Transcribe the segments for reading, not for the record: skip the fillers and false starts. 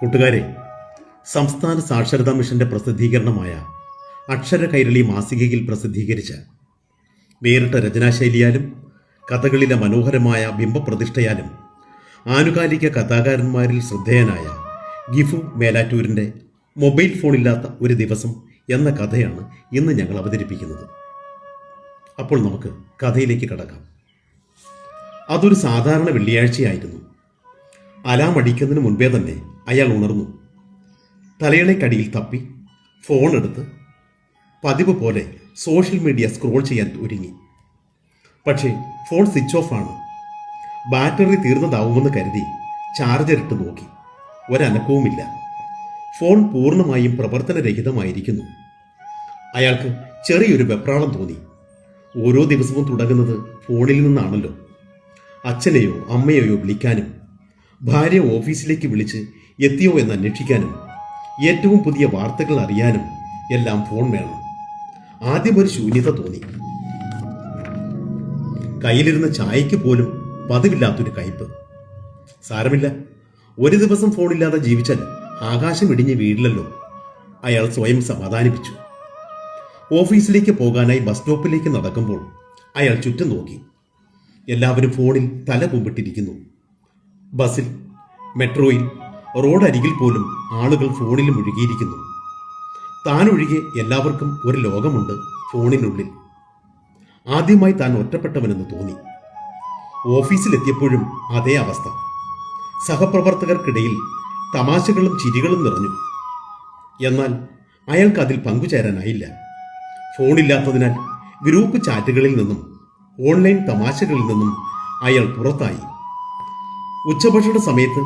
കൂട്ടുകാരെ, സംസ്ഥാന സാക്ഷരതാ മിഷന്റെ പ്രസിദ്ധീകരണമായ അക്ഷര കൈരളി മാസികയിൽ പ്രസിദ്ധീകരിച്ച വേറിട്ട രചനാശൈലിയാലും കഥകളിലെ മനോഹരമായ ബിംബപ്രതിഷ്ഠയാലും ആനുകാലിക കഥാകാരന്മാരിൽ ശ്രദ്ധേയനായ ഗിഫു മേലാറ്റൂരിൻ്റെ മൊബൈൽ ഫോണില്ലാത്ത ഒരു ദിവസം എന്ന കഥയാണ് ഇന്ന് ഞങ്ങൾ അവതരിപ്പിക്കുന്നത്. അപ്പോൾ നമുക്ക് കഥയിലേക്ക് കടക്കാം. അതൊരു സാധാരണ വെള്ളിയാഴ്ചയായിരുന്നു. അലാം അടിക്കുന്നതിന് മുൻപേ തന്നെ അയാൾ ഉണർന്നു. തലയിണയ്ക്കടിയിൽ തപ്പി ഫോൺ എടുത്ത് പതിവ് പോലെ സോഷ്യൽ മീഡിയ സ്ക്രോൾ ചെയ്യാൻ ഒരുങ്ങി. പക്ഷേ ഫോൺ സ്വിച്ച് ഓഫ് ആണ്. ബാറ്ററി തീർന്നതാവുമെന്ന് കരുതി ചാർജർ ഇട്ട് നോക്കി. ഒരനക്കവുമില്ല. ഫോൺ പൂർണ്ണമായും പ്രവർത്തനരഹിതമായിരിക്കുന്നു. അയാൾക്ക് ചെറിയൊരു വെപ്രാളം തോന്നി. ഓരോ ദിവസവും തുടങ്ങുന്നത് ഫോണിൽ നിന്നാണല്ലോ. അച്ഛനെയോ അമ്മയെയോ വിളിക്കാനും ഭാര്യ ഓഫീസിലേക്ക് വിളിച്ച് എത്തിയോ എന്ന് അന്വേഷിക്കാനും ഏറ്റവും പുതിയ വാർത്തകൾ അറിയാനും എല്ലാം ഫോൺ വേണം. ആദ്യം ഒരു ശൂന്യത തോന്നി. കയ്യിലിരുന്ന ചായയ്ക്ക് പോലും പതിവില്ലാത്തൊരു കയ്പ്. സാരമില്ല, ഒരു ദിവസം ഫോണില്ലാതെ ജീവിച്ചാൽ ആകാശം ഇടിഞ്ഞ് വീഴില്ലല്ലോ, അയാൾ സ്വയം സമാധാനിപ്പിച്ചു. ഓഫീസിലേക്ക് പോകാനായി ബസ് സ്റ്റോപ്പിലേക്ക് നടക്കുമ്പോൾ അയാൾ ചുറ്റും നോക്കി. എല്ലാവരും ഫോണിൽ തല കുമ്പിട്ടിരിക്കുന്നു. ബസ്സിൽ, മെട്രോയിൽ, റോഡരികിൽ പോലും ആളുകൾ ഫോണിൽ മുഴുകിയിരിക്കുന്നു. താനൊഴികെ എല്ലാവർക്കും ഒരു ലോകമുണ്ട് ഫോണിനുള്ളിൽ. ആദ്യമായി താൻ ഒറ്റപ്പെട്ടവനെന്ന് തോന്നി. ഓഫീസിലെത്തിയപ്പോഴും അതേ അവസ്ഥ. സഹപ്രവർത്തകർക്കിടയിൽ തമാശകളും ചിരികളും നിറഞ്ഞു. എന്നാൽ അയാൾക്ക് അതിൽ പങ്കുചേരാനായില്ല. ഫോണില്ലാത്തതിനാൽ ഗ്രൂപ്പ് ചാറ്റുകളിൽ നിന്നും ഓൺലൈൻ തമാശകളിൽ നിന്നും അയാൾ പുറത്തായി. ഉച്ചഭക്ഷണ സമയത്ത്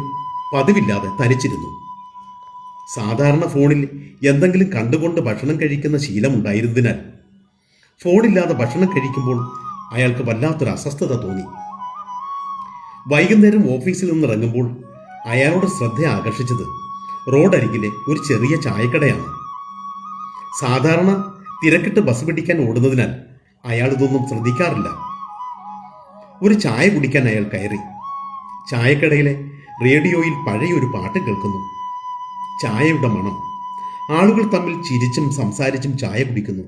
പതിവില്ലാതെ തനിച്ചിരുന്നു. സാധാരണ ഫോണിൽ എന്തെങ്കിലും കണ്ടുകൊണ്ട് ഭക്ഷണം കഴിക്കുന്ന ശീലമുണ്ടായിരുന്നതിനാൽ ഫോണില്ലാതെ ഭക്ഷണം കഴിക്കുമ്പോൾ അയാൾക്ക് വല്ലാത്തൊരു അസ്വസ്ഥത തോന്നി. വൈകുന്നേരം ഓഫീസിൽ നിന്നിറങ്ങുമ്പോൾ അയാളുടെ ശ്രദ്ധ ആകർഷിച്ചത് റോഡരികിലെ ഒരു ചെറിയ ചായക്കടയാണ്. സാധാരണ തിരക്കിട്ട് ബസ് പിടിക്കാൻ ഓടുന്നതിനാൽ അയാൾ ഇതൊന്നും ശ്രദ്ധിക്കാറില്ല. ഒരു ചായ കുടിക്കാൻ അയാൾ കയറി. ചായക്കടയിലെ റേഡിയോയിൽ പഴയൊരു പാട്ട് കേൾക്കുന്നു. ചായയുടെ മണം. ആളുകൾ തമ്മിൽ ചിരിച്ചും സംസാരിച്ചും ചായ കുടിക്കുന്നു.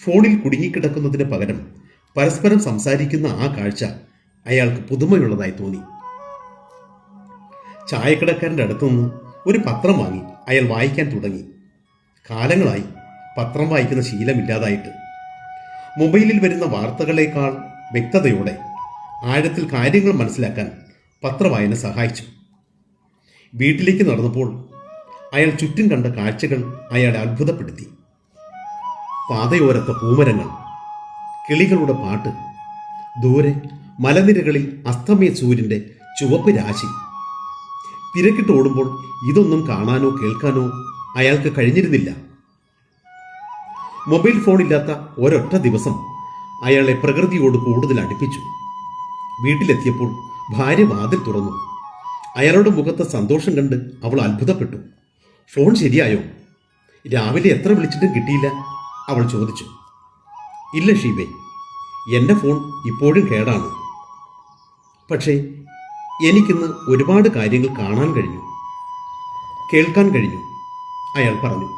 ഫോണിൽ കുടുങ്ങിക്കിടക്കുന്നതിന് പകരം പരസ്പരം സംസാരിക്കുന്ന ആ കാഴ്ച അയാൾക്ക് പുതുമയുള്ളതായി തോന്നി. ചായക്കടക്കാരൻ്റെ അടുത്തുനിന്ന് ഒരു പത്രം വാങ്ങി അയാൾ വായിക്കാൻ തുടങ്ങി. കാലങ്ങളായി പത്രം വായിക്കുന്ന ശീലമില്ലാതായിട്ട്. മൊബൈലിൽ വരുന്ന വാർത്തകളേക്കാൾ വ്യക്തതയോടെ ആഴത്തിൽ കാര്യങ്ങൾ മനസ്സിലാക്കാൻ പത്രവായന സഹായിച്ചു. വീട്ടിലേക്ക് നടന്നപ്പോൾ അയാൾ ചുറ്റും കണ്ട കാഴ്ചകൾ അയാളെ അത്ഭുതപ്പെടുത്തി. പാതയോരത്തെ പൂമരങ്ങൾ, കിളികളുടെ പാട്ട്, ദൂരെ മലനിരകളിൽ അസ്തമയ സൂര്യന്റെ ചുവപ്പ് രാശി. തിരക്കിട്ട് ഓടുമ്പോൾ ഇതൊന്നും കാണാനോ കേൾക്കാനോ അയാൾക്ക് കഴിഞ്ഞിരുന്നില്ല. മൊബൈൽ ഫോണില്ലാത്ത ഒരൊറ്റ ദിവസം അയാളെ പ്രകൃതിയോട് കൂടുതൽ അടുപ്പിച്ചു. വീട്ടിലെത്തിയപ്പോൾ ഭാര്യ വാതിൽ തുറന്നു. അയാളുടെ മുഖത്തെ സന്തോഷം കണ്ട് അവൾ അത്ഭുതപ്പെട്ടു. ഫോൺ ശരിയായോ? രാവിലെ എത്ര വിളിച്ചിട്ടും കിട്ടിയില്ല, അവൾ ചോദിച്ചു. ഇല്ല ഷീബേ, എൻ്റെ ഫോൺ ഇപ്പോഴും കേടാണ്. പക്ഷേ എനിക്കിന്ന് ഒരുപാട് കാര്യങ്ങൾ കാണാൻ കഴിഞ്ഞു, കേൾക്കാൻ കഴിഞ്ഞു, അയാൾ പറഞ്ഞു.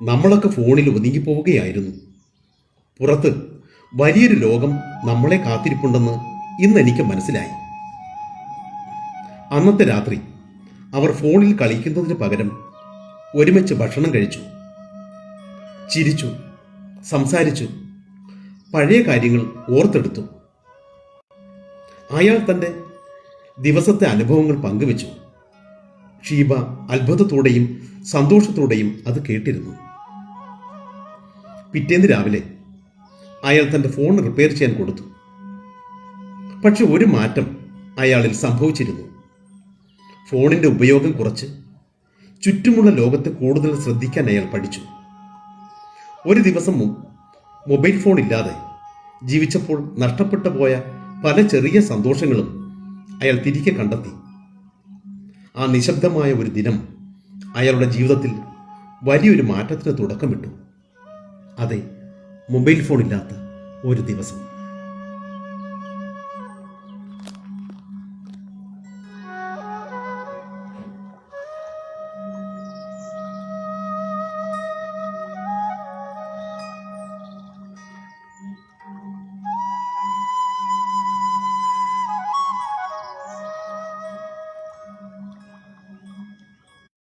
നമ്മളൊക്കെ ഫോണിൽ ഒതുങ്ങിപ്പോവുകയായിരുന്നു. പുറത്ത് വലിയൊരു ലോകം നമ്മളെ കാത്തിരിപ്പുണ്ടെന്ന് ഇന്ന് എനിക്ക് മനസ്സിലായി. അന്നത്തെ രാത്രി അവർ ഫോണിൽ കളിക്കുന്നതിന് പകരം ഒരുമിച്ച് ഭക്ഷണം കഴിച്ചു, ചിരിച്ചു, സംസാരിച്ചു, പഴയ കാര്യങ്ങൾ ഓർത്തെടുത്തു. അയാൾ തൻ്റെ ദിവസത്തെ അനുഭവങ്ങൾ പങ്കുവെച്ചു. ഷീബ അത്ഭുതത്തോടെയും സന്തോഷത്തോടെയും അത് കേട്ടിരുന്നു. പിറ്റേന്ന് രാവിലെ അയാൾ തൻ്റെ ഫോൺ റിപ്പയർ ചെയ്യാൻ കൊടുത്തു. പക്ഷെ ഒരു മാറ്റം അയാളിൽ സംഭവിച്ചിരുന്നു. ഫോണിൻ്റെ ഉപയോഗം കുറച്ച് ചുറ്റുമുള്ള ലോകത്തെ കൂടുതൽ ശ്രദ്ധിക്കാൻ അയാൾ പഠിച്ചു. ഒരു ദിവസം മൊബൈൽ ഫോൺ ഇല്ലാതെ ജീവിച്ചപ്പോൾ നഷ്ടപ്പെട്ടു പോയ പല ചെറിയ സന്തോഷങ്ങളും അയാൾ തിരികെ കണ്ടെത്തി. ആ നിശബ്ദമായ ഒരു ദിനം അയാളുടെ ജീവിതത്തിൽ വലിയൊരു മാറ്റത്തിന് തുടക്കമിട്ടു. അതെ, മൊബൈൽ ഫോൺ ഇല്ലാത്ത ഒരു ദിവസം.